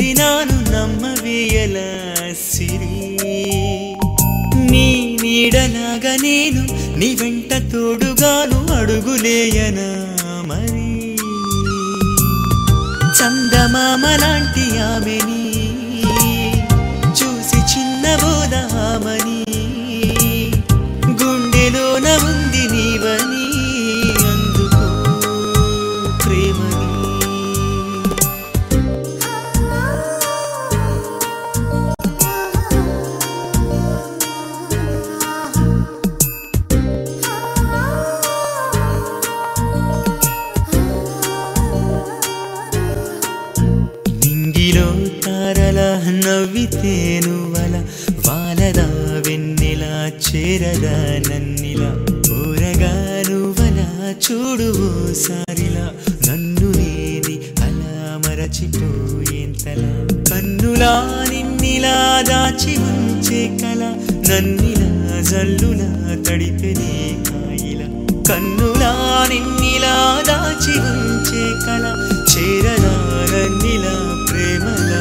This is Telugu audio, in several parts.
చేరి నాను నమ్మవేయల సిరి నీ నీడలాగా నేను నీ వెంట తోడుగాను అడుగులేయనా మరి చందమామ లాంటి ఆమెని చూసి చిన్నబోదామని గుండెలోన ఉంది నీవని అందుకో ప్రేమని నింగిలో తారలా నవ్వితేను వల వాలదా వెన్నెలా చేరదా నన్నిలా ఊరగా నువ్వలా చూడు ఓసారిలా నన్ను నేని అలా మరచిపోయేంతలా కన్నులా నిన్నిలా దాచి ఉంచే కల నన్నిలా జల్లులా తడిపెనే కాయిలా కన్నులా నిన్నిలా దాచి ఉంచే కల చేరదా నన్నిలా ప్రేమలా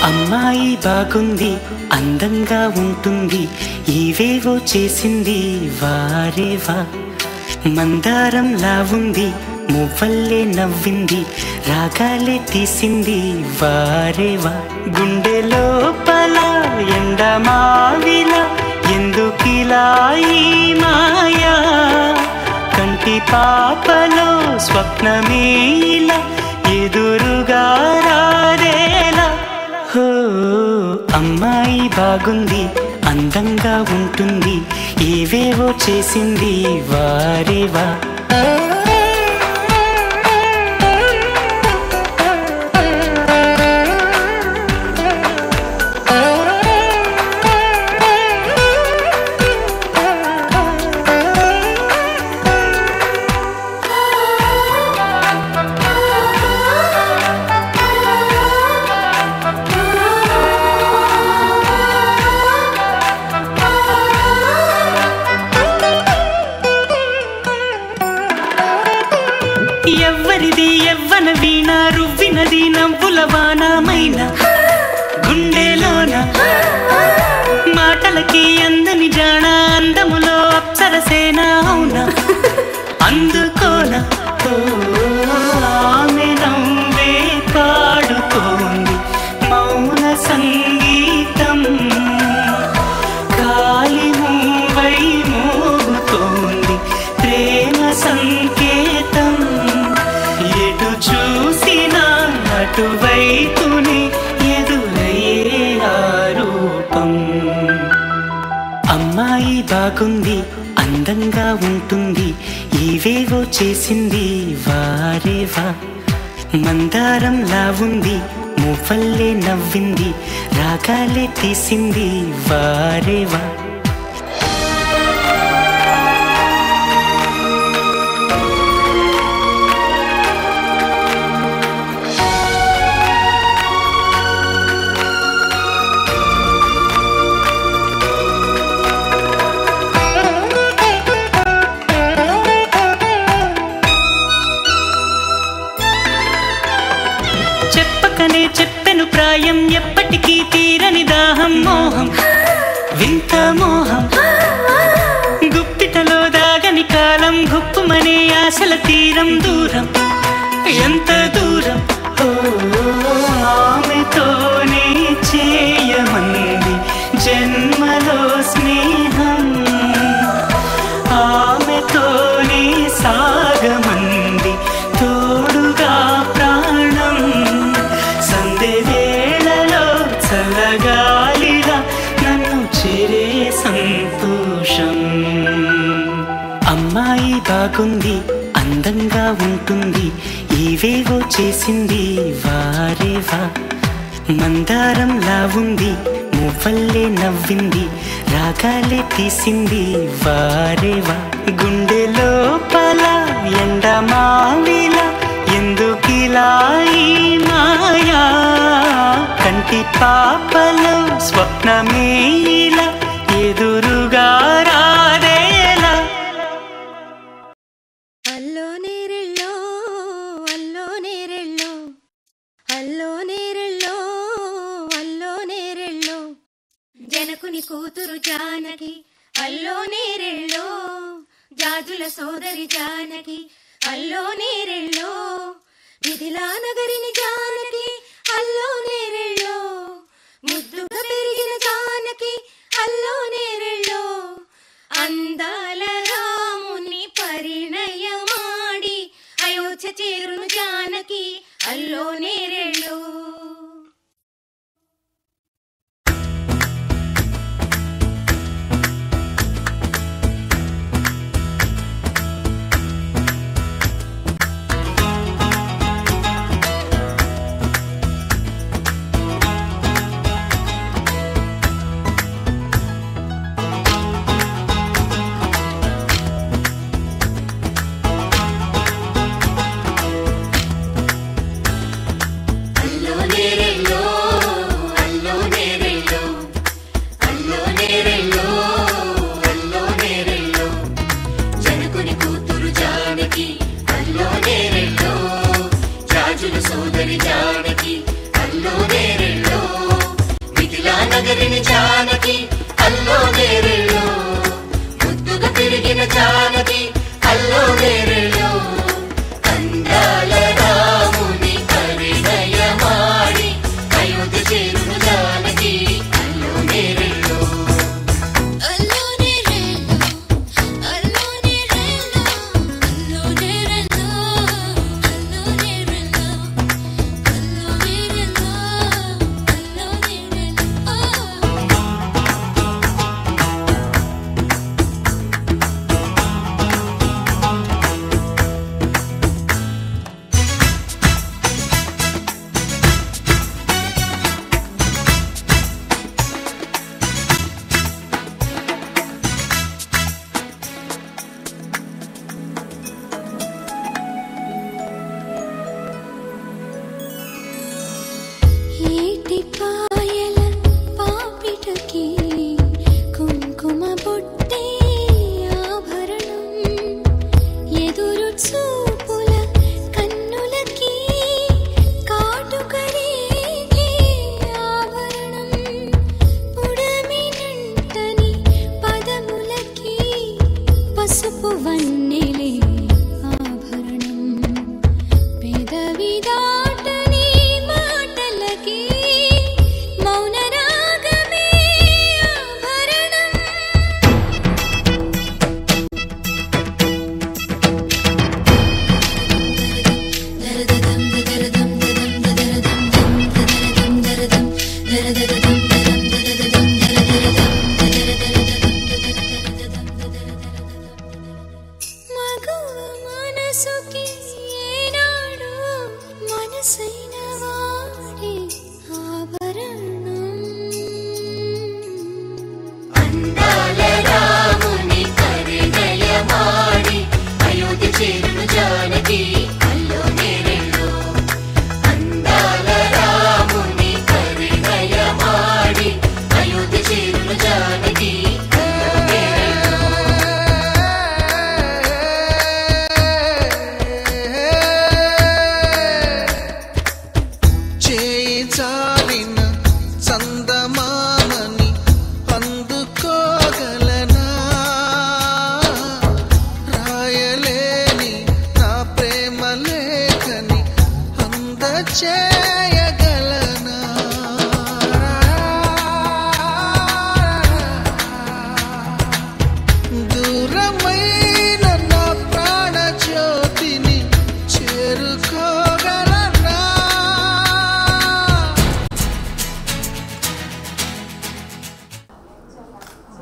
అమ్మాయి బాగుంది అందంగా ఉంటుంది ఏవేవో చేసింది వారేవా మందారంలా ఉంది మువ్వల్లే నవ్వింది రాగాలే తీసింది వారేవా గుండె లోపల ఎండమావిలా ఎందుకిలా ఈ మాయా కంటి పాపలో స్వప్నమే ఇలా ఎదురుగా రారేలా అమ్మాయి బాగుంది అందంగా ఉంటుంది ఏవేవో చేసింది వారేవా ఎవ్వరిది ఎవ్వన వీణ రువ్వినది నవ్వుల వానమైన గుండెలోన మాటలకి అందని జాణ అందములో అప్సరసేన అవునా అందుకోన ఆమె నవ్వే పాడుతోంది మౌన సంగీతం కాలి మూవై మోగుతోంది ప్రేమ సంకేతం ఎటు చూసినా అటువైపునే ఎదురయ్యే ఆరూపం అమ్మాయి బాగుంది అందంగా ఉంటుంది ఏవేవో చేసింది వారేవా మందారంలా ఉంది మువ్వల్లే నవ్వింది రాగాలే తీసింది వారేవా చెప్పెను ప్రాయం ఎప్పటికీ తీరని దాహం మోహం వింత మోహం గుప్పిటలో దాగని కాలం గుప్పుమనే ఆశల తీరం దూరం ఎంత దూరం ఆమెతోనే చేయమంది జన్మలో స్నేహం ఆమెతోనే సాగమంది తోడుగా ప్రాణం సందె వేళలో చల్లగాలిగా బాగుంది అందంగా ఉంటుంది ఏవేవో చేసింది వారేవా మందారంలా ఉంది మువ్వల్లే నవ్వింది రాగాలే తీసింది వారేవా గుండె లోపల ఎండమావిలా ఎందుకిలా ఈ మాయా కంటి పాపలో స్వప్నమేలా ఎదురుగా రాదేలా అల్లో నేరెళ్ళో అల్లో నేరెళ్ళో అల్లో నేరెళ్ళో అల్లో నేరెళ్ళో జనకుని కూతురు జానకి అల్లో నేరెళ్ళో జాజుల సోదరి జానకి అల్లో నేరెళ్ళో మిథిలా నగరిని జానకి అల్లో నేరెళ్ళో ముద్దుగా పెరిగిన జానకి అల్లో నేరెళ్ళో అందాల రాముని పరిణయమాడి అయోధ్య చేరును జానకి అల్లో నేరెళ్ళో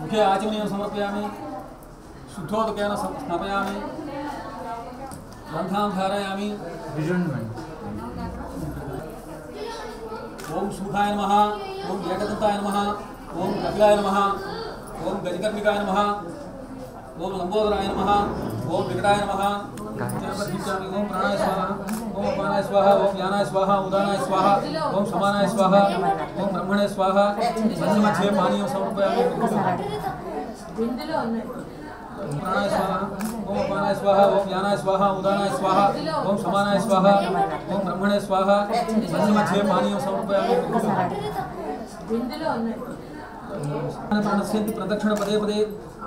मुखे आचमनीयं समर्पयामि शुद्धोदकेन स्थापयामि ग्रंथां धारयामि। ओम सूखाय नमः, ओम एकदंताय नमः, ओम कपिलाय नमः, ओम गजकर्णिकाय नमः, ओम लंबोदराय नमः, ओम विकटाय नमः। ओम प्राणाय स्वाहा, ओम अपानाय स्वाहा, ओम ज्ञानाय स्वाहा, उदानाय स्वाहा, ओम समानाय स्वाहा, ओम ब्रह्मणे स्वाहा। मध्य पानीयं समर्पयामि। प्राणाय स्वाहा, ओम अपानाय स्वाहा, ओम ज्ञानाय स्वाहा, उदानाय स्वाहा, ओम समानाय स्वाहा, ओम ब्रह्मणे स्वाहा। मध्य पानीयं समर्पयामि। प्रणश्यन्ति प्रदक्षिण पदे पदे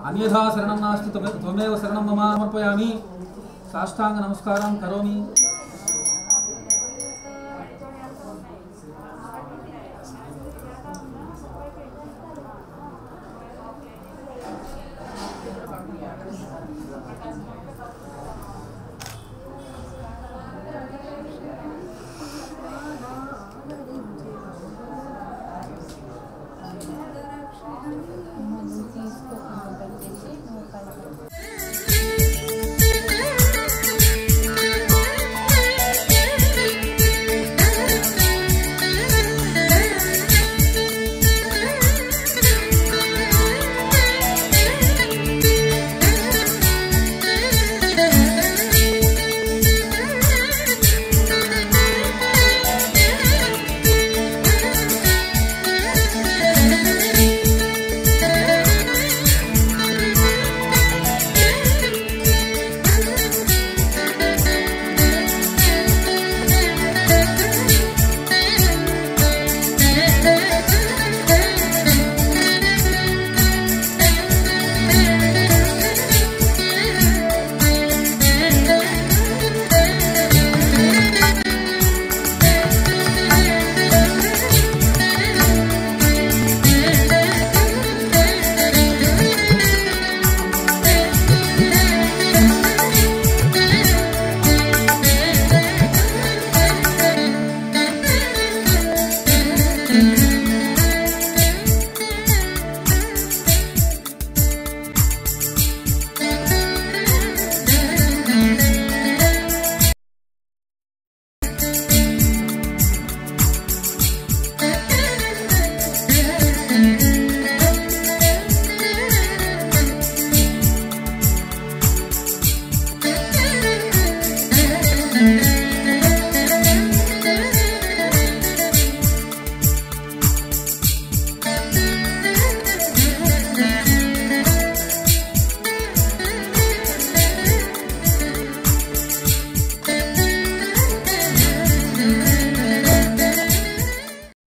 अन्यथा शरणं नास्ति त्वमेव शरणं मम समर्पयामि। साष्टांग नमस्कारं करोमि।